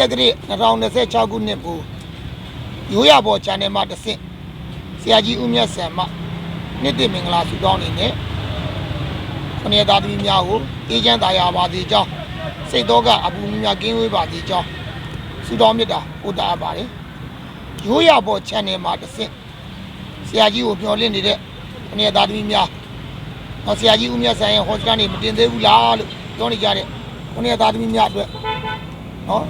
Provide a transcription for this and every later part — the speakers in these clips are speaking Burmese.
တက်ကလေး2026ခုနှစ်ကိုရိုးရပေါ် channel မှာတစ်ဆင့်ဆရာကြီးဦးမြတ်ဆန်မှနေ့တည်မင်္ဂလာဆုတောင်းနေနဲ့ခဏသားသမီးများကိုအေးချမ်းသာယာပါစေကြောင်းစိတ်တော်ကအပူများကင်းဝေးပါစေကြောင်းဆုတောင်းမြတ်တာပို့တာပါတယ်ရိုးရပေါ် channel မှာတစ်ဆင့်ဆရာကြီးကိုမျှော်လင့်နေတဲ့ခဏသားသမီးများတော့ဆရာကြီးဦးမြတ်ဆန်ရဲ့ဟောစတာနေမတင်သေးဘူးလားလို့ပြောနေကြတဲ့ခဏသားသမီးများအတွက်နော်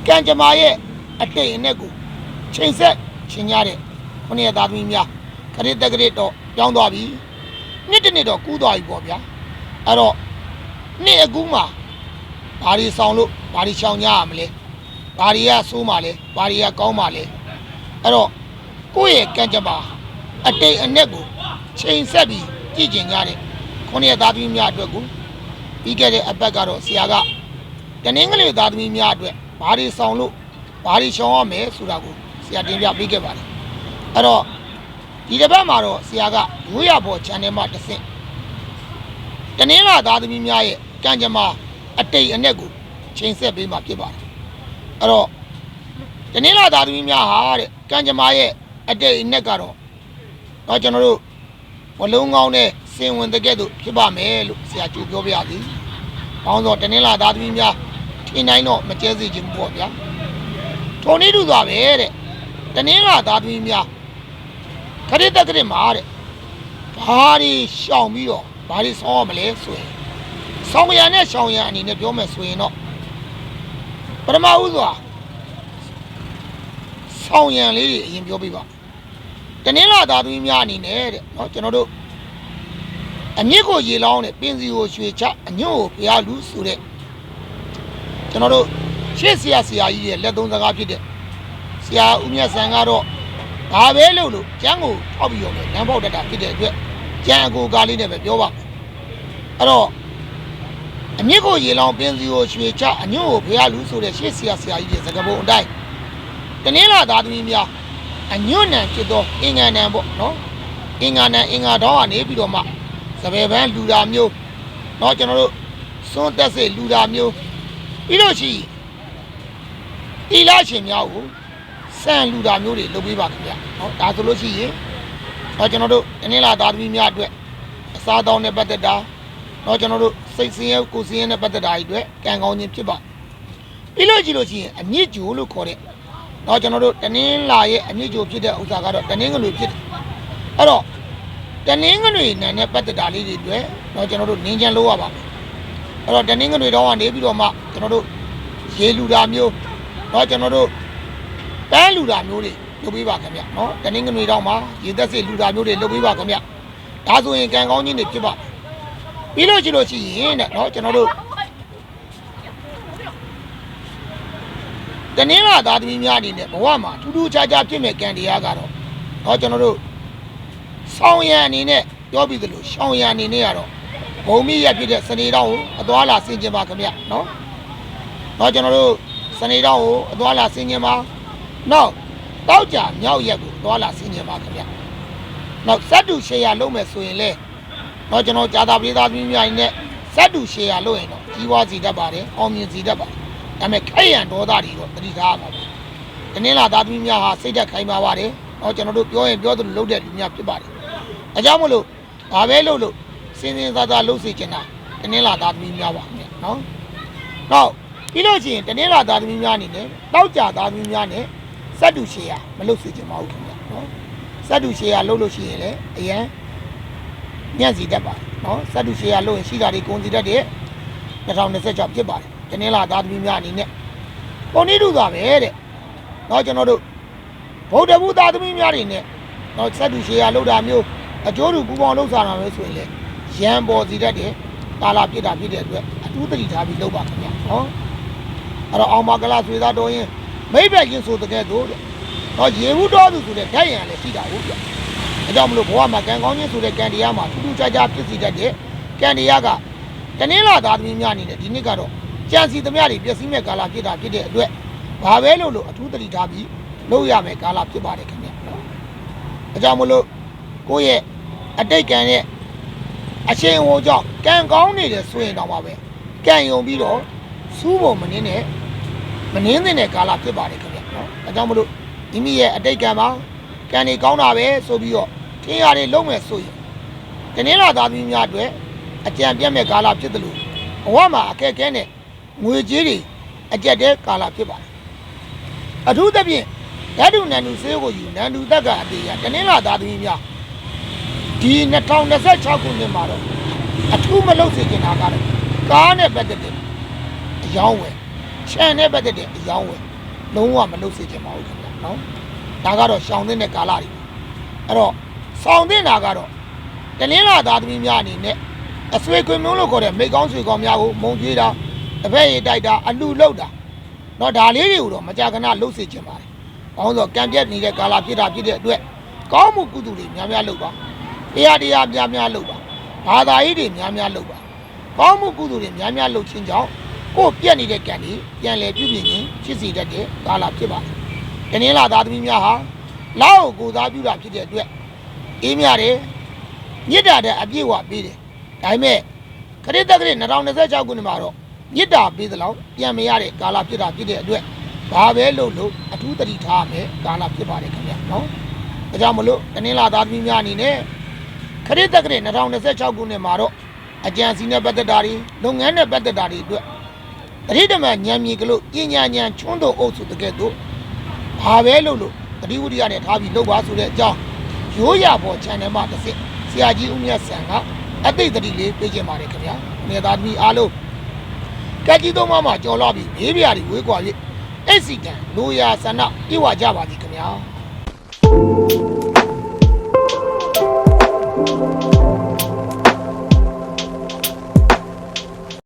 ကံကြမ္မာရဲ့အတိတ်အနဲ့ကိုချိန်ဆက်ရှင်ရတဲ့ခုနှစ်သားသမီးများခရစ်တက်ကရစ်တော့ပြောင်းသွားပြီနှစ်တစ်နှစ်တော့ကူးသွားပြီပေါ့ဗျာအဲ့တော့နှစ်အကူးမှာဘာတွေဆောင်လို့ဘာတွေရှောင်ကြရမလဲဘာတွေကဆိုးမှလဲဘာတွေကကောင်းမှလဲအဲ့တော့ကိုယ့်ရဲ့ကံကြမ္မာအတိတ်အနဲ့ကိုချိန်ဆက်ပြီးကြည့်ကျင်ကြတဲ့ခုနှစ်သားသမီးများအတွက်ကိုပြီးခဲ့တဲ့အပတ်ကတော့ဆရာကတနင်္ဂနွေသားသမီးများအတွက်ဘာတွေဆောင်လို့ဘာတွေရှောင်ရမယ်ဆိုတာကိုဆရာတင်ပြပေးခဲ့ပါတယ်အဲ့တော့ဒီတစ်ပတ်မှာတော့ဆရာကရိုးရပေါ် channel မှာတစ်ဆင့်တနင်္လာသားသမီးများရဲ့ကံကြမ္မာအတိတ်အနဲ့ကိုချိန်ဆက်ပေးမှာဖြစ်ပါတယ်အဲ့တော့တနင်္လာသားသမီးများဟာတဲ့ကံကြမ္မာရဲ့အတိတ်အနဲ့ကတော့ကျွန်တော်တို့ဘလုံးကောင်းနဲ့စင်ဝင်တဲ့ကဲ့သို့ဖြစ်ပါမယ်လို့ဆရာကြိုပြောပြရသည်။ဘောင်းစောတနင်္လာသားသမီးများထင်တိုင်းတော့မကျဲစေချင်ဘူးပေါ့ဗျာ။ထုံနည်းတူသွားပဲတဲ့တနင်္လာသားသမီးများခရစ်တက်ကရစ်မှာတဲ့ဘာတွေရှောင်ပြီးတော့ဘာတွေဆောင်းရမလဲဆိုရင်ဆောင်းရံနဲ့ရှောင်းရံအနေနဲ့ပြောမယ်ဆိုရင်တော့ပထမဦးစွာဆောင်းရံလေးတွေအရင်ပြောပြပါတနင်္လာသားသမီးများအနေနဲ့တဲ့เนาะကျွန်တော်တို့အမြင့်ကိုရေလောင်းတဲ့ပင်စီကိုရွှေချအညွန့်ကိုဘုရားလူဆိုတဲ့ကျွန်တော်တို့ရှေ့ဆရာကြီးရဲ့လက်သုံးစကားဖြစ်တဲ့ဆရာဦးမြတ်ဆန်ကတော့ဘာပဲလုပ်လို့ကျန်းကိုထောက်ပြီးတော့လမ်းပေါက်တတ်တာဖြစ်တဲ့အတွက်ကျန်းအကိုကားလေးနဲ့ပဲပြောပါအဲ့တော့အမြင့်ကိုရေလောင်းပင်စီကိုရွှေချအညွန့်ကိုဘုရားလူဆိုတဲ့ရှေ့ဆရာကြီးရဲ့စကားပုံအတိုင်းတနင်္လာသားသမီးများအညွန့်နံဖြစ်တော့အင်္ဂါနံပေါ့နော်အင်္ဂါနံအင်္ဂါတော်ကနေပြီးတော့မှစပယ်ပန်းလူတာမျိုးเนาะကျွန်တော်တို့စွန်းတက်စိလူတာမျိုးပြီးလို့ရှိတီလာရှင်များကိုစံလူတာမျိုးတွေလုပ်ပေးပါခင်ဗျာเนาะဒါဆိုလို့ရှိရင်ကျွန်တော်တို့တနင်္လာသားသမီးများအတွက်အစားတောင်းနဲ့ပတ်သက်တာเนาะကျွန်တော်တို့စိတ်ဆင်းရဲကိုယ်ဆင်းရဲနဲ့ပတ်သက်တာတွေအတွက်ကံကောင်းခြင်းဖြစ်ပါပြီးလို့ရှိရင်အမြင့်ကျိုးလို့ခေါ်တဲ့เนาะကျွန်တော်တို့တနင်္လာရဲ့အမြင့်ကျိုးဖြစ်တဲ့ဥစ္စာကတော့တနင်္ဂနွေဖြစ်တယ်အဲ့တော့တနင်္ဂနွေနိုင်တဲ့ပတ်သက်တာလေးတွေအတွက်တော့ကျွန်တော်တို့နင်းချမ်းလို့ရပါမယ်အဲ့တော့တနင်္ဂနွေတော့ကနေပြီးတော့မှကျွန်တော်တို့ရေလူတာမျိုးတော့ကျွန်တော်တို့ပန်းလူတာမျိုးတွေလုပ်ပေးပါခင်ဗျနော်တနင်္ဂနွေတော့မှရေသက်စစ်လူတာမျိုးတွေလုပ်ပေးပါခင်ဗျဒါဆိုရင်ကံကောင်းခြင်းတွေဖြစ်ပါပြီးလို့ရှိရင်တဲ့နော်ကျွန်တော်တို့တနင်္လာသားသမီးများအနေနဲ့ဘဝမှာထူးထူးခြားခြားဖြစ်မဲ့ကံတရားကတော့တော့ကျွန်တော်တို့ဆောင်းရံအနေနဲ့ပြောပြီးသလိုရှောင်းရံအနေနဲ့ကတော့ဘုံမိရဖြစ်တဲ့စနေတော်ကိုအသွားလာဆင်ကျင်ပါခင်ဗျနော်။တော့ကျွန်တော်တို့စနေတော်ကိုအသွားလာဆင်ကျင်ပါနောက်တောက်ကြမြောက်ရက်ကိုအသွားလာဆင်ကျင်ပါခင်ဗျနောက်စက်တူရှေရလုံးမယ်ဆိုရင်လေတော့ကျွန်တော်ဂျာတာပြည်သားသမီးများနဲ့စက်တူရှေရလုံးရင်တော့ကြီးပွားစီတတ်ပါတယ်အောင်မြင်စီတတ်ပါတယ်ဒါပေမဲ့ခိုက်ရန်ဒေါသတွေတော့တတိထားပါဘူးတနင်္လာသားသမီးများဟာစိတ်သက်ခိုင်ပါပါတယ်တော့ကျွန်တော်တို့ပြောရင်ပြောသလိုလုပ်တဲ့လူများဖြစ်ပါတယ်အကြောင်းမလို့ဘာပဲလုပ်လို့စင်စင်သာသာလုပ်စေချင်တာတနင်္လာသားသမီးများပါခင်ဗျနော်နောက်ပြီးလို့ရှိရင်တနင်္လာသားသမီးများအနေနဲ့တောက်ကြသားသမီးများနဲ့စက်တူရှေရမလုပ်စေချင်ပါဘူးခင်ဗျနော်စက်တူရှေရလုပ်လို့ရှိရင်လည်းအရန်ညံ့စီတတ်ပါနော်စက်တူရှေရလုပ်ရင်ရှိတာတွေကုန်စီတတ်တဲ့2026ဖြစ်ပါတယ်တနင်္လာသားသမီးများအနေနဲ့ပုံနေတူသာပဲတဲ့နော်ကျွန်တော်တို့ဗုဒ္ဓဘုသားသမီးများတွေနဲ့တော့စက်တူရှေရလောက်တာမျိုးအကျိုးတူပူပေါင်းလောက်စားတာမျိုးဆိုရင်လေရန်ပေါ်စီတတ်တယ်ကာလာပြစ်တာဖြစ်တဲ့အတွက်အထူးသတိထားပြီးလုပ်ပါခင်ဗျာနော်အဲ့တော့အောင်မကလာဆွေသားတော်ရင်မိဘချင်းဆိုတဲ့ကဲတော့ရေဘူးတော်သူဆိုတဲ့ဓာတ်ရံလည်းရှိတာဟုတ်ဗျအကြောင်းမလို့ဘဝမှာကံကောင်းခြင်းဆိုတဲ့ကံတရားမှာထူးထူးခြားခြားဖြစ်စီတတ်တဲ့ကံတရားကတနင်္လာသားသမီးများအနေနဲ့ဒီနှစ်ကတော့ကြံစီသမျှတွေပျက်စီးမဲ့ကာလာဖြစ်တာဖြစ်တဲ့အတွက်ဘာပဲလို့အထူးသတိထားပြီးလုပ်ရမယ်ကာလာဖြစ်ပါတယ်ခင်ဗျာနော်အကြောင်းမလို့ကိုယ့်ရဲ့အတိတ်ကံရဲ့အချိန်ဟိုကြောင့်ကံကောင်းနေတယ်ဆိုရင်တော့ပါပဲကံယုံပြီးတော့စူးပုံမနေနဲ့ မနှင်းတဲ့ကာလဖြစ်ပါတယ်ခင်ဗျာနော်ဒါကြောင့်မလို့မိမိရဲ့အတိတ်ကံမှာကံနေကောင်းတာပဲဆိုပြီးတော့ထင်ရတယ်လုံးမဲ့ဆိုရင်တနင်္လာသားသမီးများအတွက်အကြံပြတ်မဲ့ကာလဖြစ်တယ်လို့ဘဝမှာအခက်အခဲနဲ့ငွေကြေးတွေအကျက်တဲ့ကာလဖြစ်ပါတယ်အထူးသဖြင့်ဓာတုနန္ဒူဆေးကိုယူနန္ဒူတက်ကအသေးရတနင်္လာသားသမီးများဒီ2026ခုနှစ်မှာတော့အထူးမလုပ်စေချင်တာကတော့ကားနဲ့ပတ်သက်တဲ့အယောင်းဝယ်ခြံနဲ့ပတ်သက်တဲ့အယောင်းဝယ်လုံးဝမလုပ်စေချင်ပါဘူးခင်ဗျာနော်ဒါကတော့ရှောင်တဲ့ကာလတွေအဲ့တော့ဆောင်တဲ့နာကတော့တနင်္လာသားသမီးများအနေနဲ့အဆွေခွင်မျိုးလို့ခေါ်တဲ့မိကောင်းဆွေကောင်းများကိုမုံကျွေးတာတစ်ဖက်ရည်တိုက်တာအလူလောက်တာတော့ဒါလေးတွေကိုတော့မကြာခဏလှုပ်စေချင်ပါတယ်။ဘာလို့ဆိုကံပြတ်နေတဲ့ကာလဖြစ်တဲ့အတွက်ကောင်းမှုကုသိုလ်တွေများများလုပ်ပါ။တရားများများလုပ်ပါ။ဘာသာရေးတွေများများလုပ်ပါ။ကောင်းမှုကုသိုလ်တွေများများလုပ်ခြင်းကြောင့်ကိုယ်ပြတ်နေတဲ့ကံတွေပြန်လည်ပြုပြင်ခြင်းဖြစ်စေတတ်တဲ့ကာလဖြစ်ပါတယ်။တနင်္လာသားသမီးများဟာလောက်ကိုသားပြုတာဖြစ်တဲ့အတွက်အေးမြတယ်မြစ်တာတဲ့အပြည့်ဝပေးတယ်။ဒါပေမဲ့ခရစ်တက္ကရာ2026ခုနှစ်မှာတော့မြစ်တာပေးသလောက်ပြန်မရတဲ့ကာလဖြစ်တဲ့အတွက်ဘာပဲလို့အထူးတတိထားမယ်ကာလဖြစ်ပါတယ်ခင်ဗျာနော်ဒါကြောင့်မလို့တနင်္လာသားသမီးများအနေနဲ့ခရစ်တက္ကရာ2026ခုနှစ်မှာတော့အကြံစီနဲ့ပတ်သက်တာတွေလုပ်ငန်းနဲ့ပတ်သက်တာတွေအတွက်တတိတမန်ဉာဏ်မြေကလို့ပညာဉာဏ်ချွန်းတို့အုပ်စုတကယ်တော့ဘာပဲလို့တတိဝိရိယနဲ့ထားပြီးလုပ်ပါဆိုတဲ့အကြောင်းရိုးရပေါ် channel မှာတစ်စစ်ဆရာကြီးဦးမြတ်ဆန်ကအသိတတိလေးပေးခြင်းပါတယ်ခင်ဗျာနေသားသမီးအားလုံးကက်ကြီးသုံးပါးမှာကြော်လာပြီးဘေးပြားတွေဝေးကွာ၍အိတ်စီကံလိုရာဆန္ဒပြေဝကြပါသည်ခင်ဗျာ